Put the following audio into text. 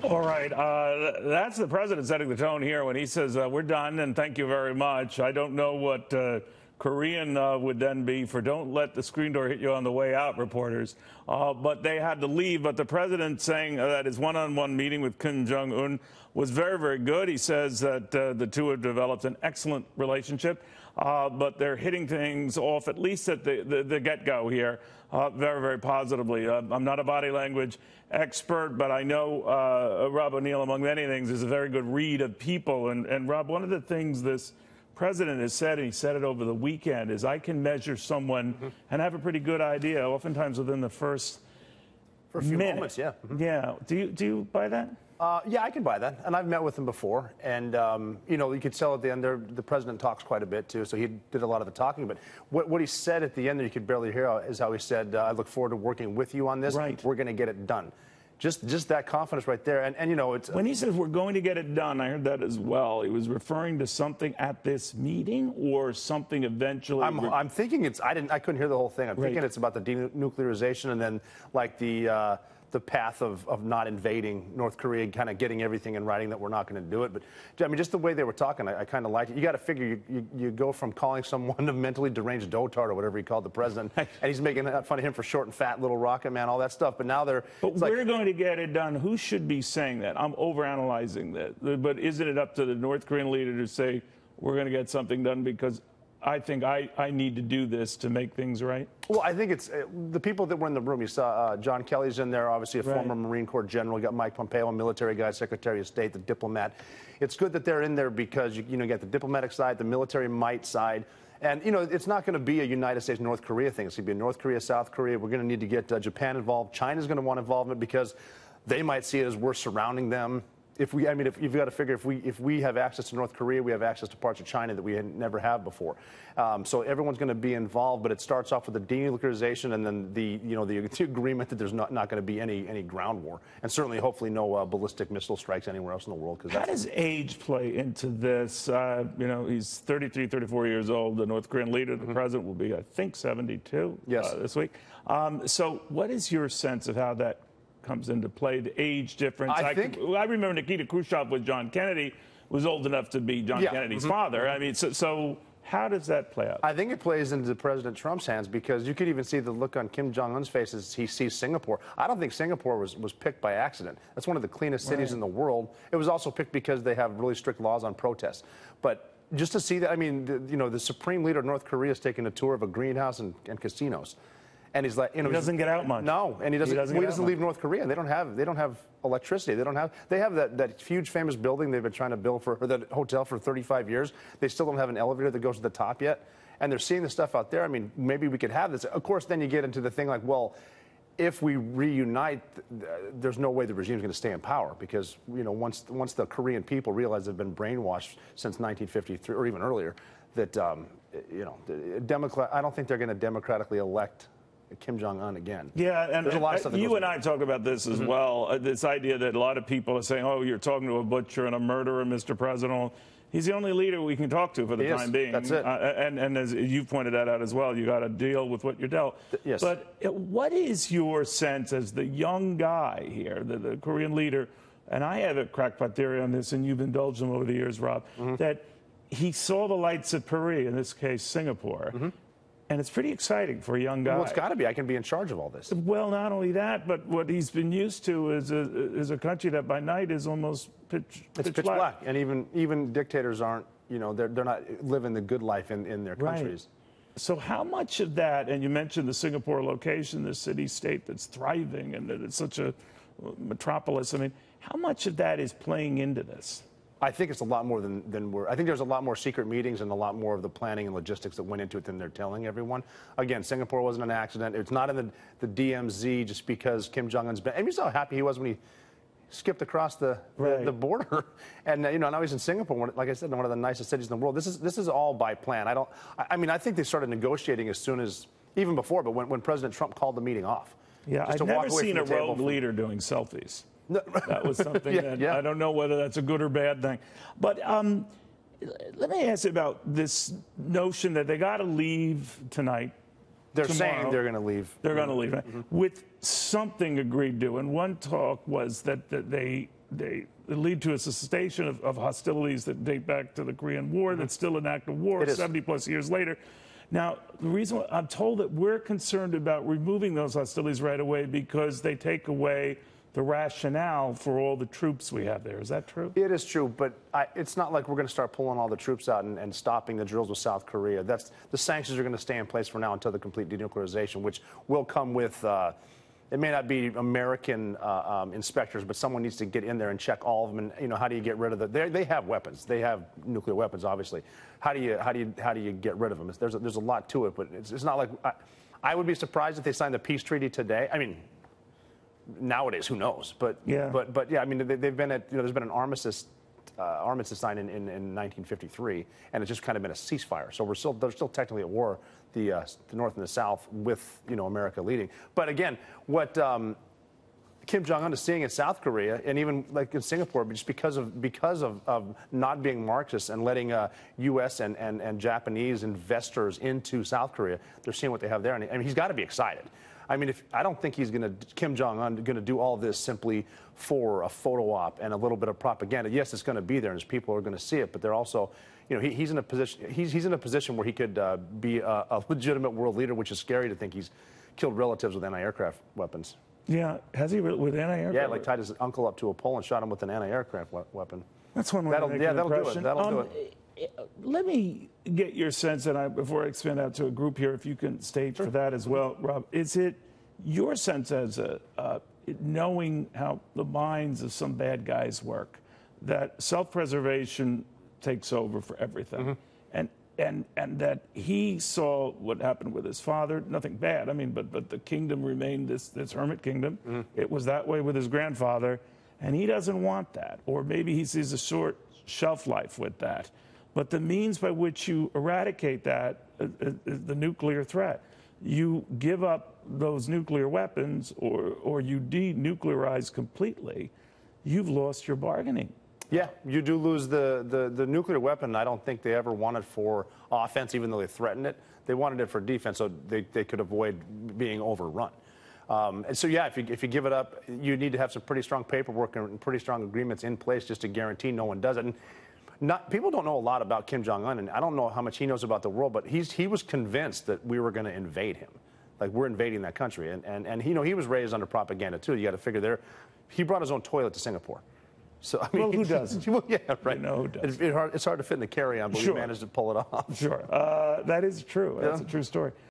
All right. That's the president setting the tone here when he says, we're done and thank you very much. I don't know what Korean would then be for don't let the screen door hit you on the way out, reporters. But they had to leave. But the president saying that his one-on-one meeting with Kim Jong-un was very, very good. He says that the two have developed an excellent relationship. But they're hitting things off, at least at the get-go here, very, very positively. I'm not a body language expert, but I know Rob O'Neill, among many things, is a very good read of people. And Rob, one of the things this president has said, and he said it over the weekend, is I can measure someone and have a pretty good idea, oftentimes within the first for a few minute. moments, yeah. Yeah. Do you buy that? Yeah, I can buy that. And I've met with him before. And, you could tell at the end there, the president talks quite a bit, too. So he did a lot of the talking. But what he said at the end that you could barely hear is how he said, I look forward to working with you on this. Right. We're going to get it done. Just that confidence right there. And it's... When he says we're going to get it done, I heard that as well. He was referring to something at this meeting or something eventually. I'm thinking it's... I couldn't hear the whole thing. I'm thinking it's about the denuclearization and then, like, the path of not invading North Korea, kind of getting everything in writing that we're not going to do it. But, I mean, just the way they were talking, I kind of liked it. You got to figure you go from calling someone a mentally deranged dotard or whatever he called the president, and he's making fun of him for short and fat, little rocket man, all that stuff. But now they're... But we're going to get it done. Who should be saying that? I'm overanalyzing that. But isn't it up to the North Korean leader to say, we're going to get something done because I think I need to do this to make things right? Well, I think it's the people that were in the room. You saw John Kelly's in there, obviously a former Marine Corps general. You got Mike Pompeo, a military guy, Secretary of State, the diplomat. It's good that they're in there because you get the diplomatic side, the military might side. And, it's not going to be a United States, North Korea thing. It's going to be a North Korea, South Korea. We're going to need to get Japan involved. China's going to want involvement because they might see it as we're surrounding them. If you've got to figure, if we have access to North Korea, we have access to parts of China that we never have before. So everyone's going to be involved, but it starts off with the denuclearization and then the agreement that there's not going to be any ground war, and certainly, hopefully, no ballistic missile strikes anywhere else in the world. How does age play into this? He's 33, 34 years old. The North Korean leader, the president, will be, I think, 72 this week. So what is your sense of how that comes into play, the age difference? I remember Nikita Khrushchev with John Kennedy was old enough to be John Kennedy's father. I mean, so how does that play out? I think it plays into President Trump's hands because you could even see the look on Kim Jong-un's face as he sees Singapore. I don't think Singapore was picked by accident. That's one of the cleanest cities in the world. It was also picked because they have really strict laws on protests. But just to see that, I mean, the supreme leader of North Korea is taking a tour of a greenhouse and casinos. And he's like, he doesn't get out much. No, and he doesn't leave North Korea. And they don't have electricity. They have that huge famous building they've been trying to build or that hotel for 35 years. They still don't have an elevator that goes to the top yet. And they're seeing the stuff out there. I mean, maybe we could have this. Of course, then you get into the thing like, well, if we reunite, there's no way the regime's going to stay in power because, once the Korean people realize they've been brainwashed since 1953 or even earlier, that, I don't think they're going to democratically elect Kim Jong-un again. Yeah, and there's a lot of stuff you and I talk about this as well, this idea that a lot of people are saying, oh, you're talking to a butcher and a murderer, Mr. President. He's the only leader we can talk to for the time being. That's it. And as you've pointed that out as well, you got to deal with what you're dealt. Yes. But what is your sense as the young guy here, the Korean leader, and I have a crackpot theory on this, and you've indulged him over the years, Rob, that he saw the lights of Paris, in this case Singapore, and it's pretty exciting for a young guy. Well, it's got to be. I can be in charge of all this. Well, not only that, but what he's been used to is a country that by night is almost pitch black. And even dictators aren't, they're not living the good life in their countries. So how much of that, and you mentioned the Singapore location, the city-state that's thriving and that it's such a metropolis, I mean, how much of that is playing into this? I think it's a lot more than I think there's a lot more secret meetings and a lot more of the planning and logistics that went into it than they're telling everyone. Again, Singapore wasn't an accident. It's not in the DMZ just because Kim Jong-un's been. And you saw how happy he was when he skipped across the border. And, now he's in Singapore, like I said, one of the nicest cities in the world. This is all by plan. I think they started negotiating as soon as, even before, but when President Trump called the meting off. Yeah, I've never seen a rogue leader doing selfies. No. That was something that I don't know whether that's a good or bad thing. But let me ask you about this notion that they got to leave tonight. They're tomorrow, saying they're going to leave. They're going to leave with something agreed to. And one talk was that they lead to a cessation of hostilities that date back to the Korean War. That's still an active war 70 plus years later. Now, the reason I'm told that we're concerned about removing those hostilities right away because they take away the rationale for all the troops we have there. Is that true? It is true, but it's not like we're going to start pulling all the troops out and stopping the drills with South Korea. The sanctions are going to stay in place for now until the complete denuclearization, which will come with. It may not be American inspectors, but someone needs to get in there and check all of them. And how do you get rid of the? They have weapons. They have nuclear weapons, obviously. How do you get rid of them? There's a lot to it, but it's not like I would be surprised if they signed the peace treaty today. I mean, nowadays, who knows? But yeah, I mean, they've been at there's been an armistice signed in 1953, and it's just kind of been a ceasefire. So they're still technically at war, the North and the South, with America leading. But again, what Kim Jong-un is seeing in South Korea, and even like in Singapore, just because of not being Marxist and letting U.S. and Japanese investors into South Korea, they're seeing what they have there, and I mean, he's got to be excited. I mean, I don't think Kim Jong-un going to do all this simply for a photo op and a little bit of propaganda. Yes, it's going to be there, and his people are going to see it, but they're also, he's in a position. He's in a position where he could be a legitimate world leader, which is scary to think he's killed relatives with anti-aircraft weapons. Yeah, has he with anti-aircraft? Yeah, like tied his uncle up to a pole and shot him with an anti-aircraft weapon. That's one way that'll to make that'll an do it. That'll do it. Let me get your sense, and before I expand out to a group here, if you can state for that as well, Rob, is it your sense as knowing how the minds of some bad guys work, that self-preservation takes over for everything, and that he saw what happened with his father, nothing bad, I mean, but the kingdom remained this hermit kingdom. It was that way with his grandfather, and he doesn't want that, or maybe he sees a short shelf life with that. But the means by which you eradicate that is the nuclear threat. You give up those nuclear weapons, or you denuclearize completely, you've lost your bargaining. Yeah, you do lose the nuclear weapon. I don't think they ever wanted for offense, even though they threatened it. They wanted it for defense, so they could avoid being overrun. And so, yeah, if you give it up, you need to have some pretty strong paperwork and pretty strong agreements in place just to guarantee no one does it. And people don't know a lot about Kim Jong-un, and I don't know how much he knows about the world, but he was convinced that we were going to invade him. Like, we're invading that country. And he was raised under propaganda, too. You got to figure he brought his own toilet to Singapore. So, I mean, well, who doesn't? Well, yeah, right. Who doesn't? It's hard to fit in the carry-on, but we managed to pull it off. Sure. That is true. That's a true story.